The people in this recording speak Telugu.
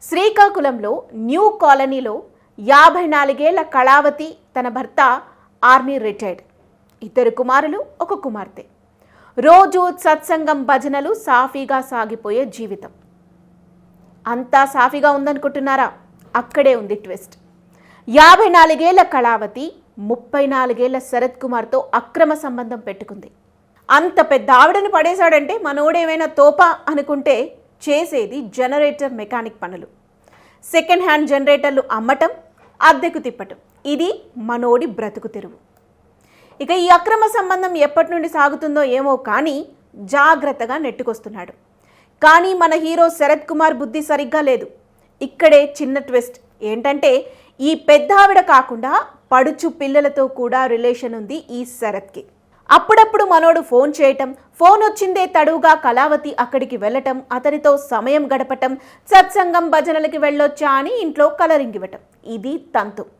శ్రీకాకుళంలో న్యూ కాలనీలో 54 ఏళ్ల కళావతి తన భర్త ఆర్మీ రిటైర్డ్, 2 కుమారులు 1 కుమార్తె. రోజు సత్సంగం భజనలు సాఫీగా సాగిపోయే జీవితం. అంతా సాఫీగా ఉందనుకుంటున్నారా? అక్కడే ఉంది ట్విస్ట్. 54 ఏళ్ల కళావతి 34 ఏళ్ల శరత్ కుమార్తో అక్రమ సంబంధం పెట్టుకుంది. అంత పెద్ద ఆవిడని పడేశాడంటే మనోడేమైనా తోపా అనుకుంటే చేసేది జనరేటర్ మెకానిక్ పనులు. సెకండ్ హ్యాండ్ జనరేటర్లు అమ్మటం, అద్దెకు తిప్పటం. ఇది మనోడి బ్రతుకు తెరువు. ఇక ఈ అక్రమ సంబంధం ఎప్పటి నుండి సాగుతుందో ఏమో కానీ జాగ్రత్తగా నెట్టుకొస్తున్నాడు. కానీ మన హీరో శరత్ కుమార్ బుద్ధి సరిగ్గా లేదు. ఇక్కడే చిన్న ట్విస్ట్ ఏంటంటే ఈ పెద్ద ఆవిడ కాకుండా పడుచు పిల్లలతో కూడా రిలేషన్ ఉంది ఈ శరత్కి. అప్పుడప్పుడు మనోడు ఫోన్ చేయటం, ఫోన్ వచ్చిందే తడువుగా కళావతి అక్కడికి వెళ్ళటం, అతనితో సమయం గడపటం, సత్సంగం భజనలకి వెళ్ళొచ్చా అని ఇంట్లో కలరింగ్ ఇవ్వటం. ఇది తంతు.